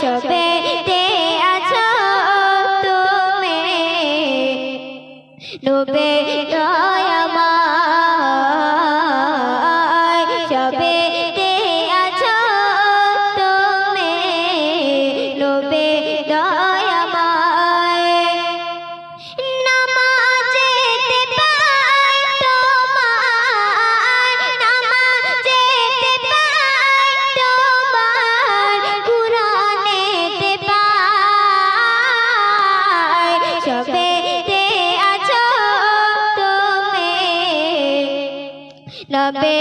সবেতে আছো তুমি নবে দয়াময় সবেতে আছো তুমি নবে দয়াময় নামাজেতে পাই তোমার নামাজেতে পাই তোমার কুরআনেতে পাই সবেতে আছো তুমি নবে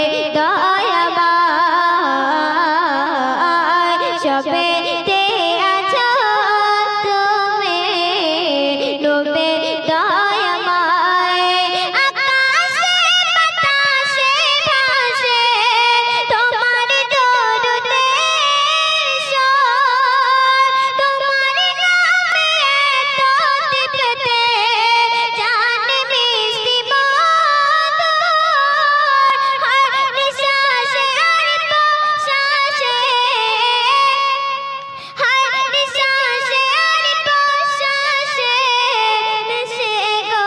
দয়াময় সবেতে আছো তুমি নবে দয়াময় আকাশে বাতাসে ভাসে তোমার দরুদের স্বর তোমার নামে এত তৃপ্তিতে জান মিষ্টি মধুর হর নিঃশ্বাসে আর প্রশ্বাসে হর নিঃশ্বাসে আর প্রশ্বাসে দেশে গো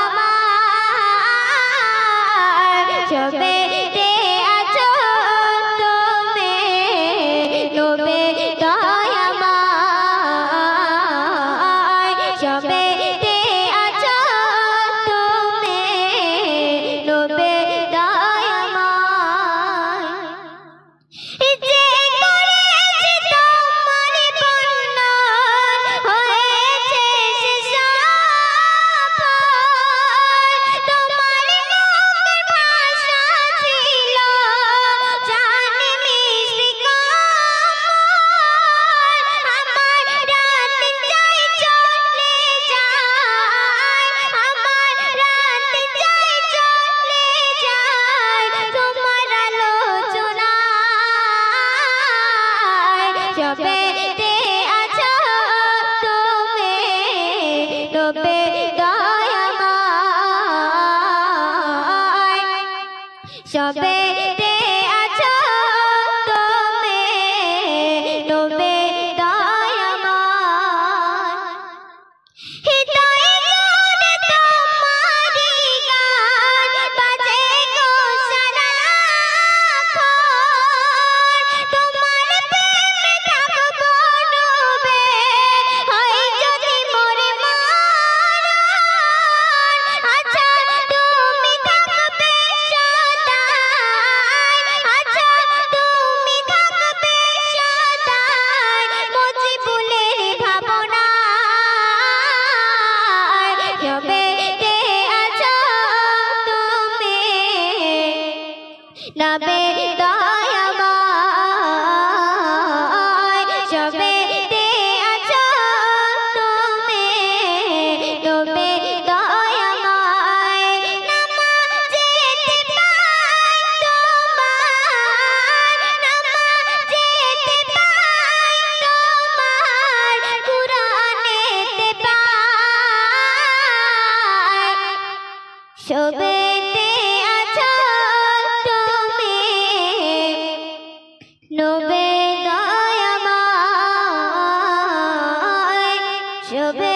আমার সবেতে আছো তুমি নবে দয়াময় সবেতে আছো তুমি নবে দয়াময় যে করেছে তোমার বর্ণন হয়েছে সে সফল তোমার মুখের ভাষা ছিল জান মিষ্টি কোমল আমার রাত চাই চলে যায় আমার রাত চাই চলে যায় তোমার আলোচনায় সবেতে আছো তুমি নবে দয়াময় সবেতে আছো তুমি নবে দয়াময় হৃদয় জুড়ে তোমারি গান বাজে গো সারাক্ষণ তোমার প্রেমে থাকবো ডুবে হয় যদি মোরে মরণ আচ্ছা তুমি থাকবে সদাই আচ্ছা তুমি থাকবে সদাই মুজিবুলের ভাবনায় সবেতে আছো তুমি নবে দয়াময় সবেতে আছো তুমি নবে দয়াময় নামাজেতে পাই তোমার নামাজেতে পাই তোমার কুরআনেতে পাই সবেতে আছো তুমি নবে দয়াময় সবে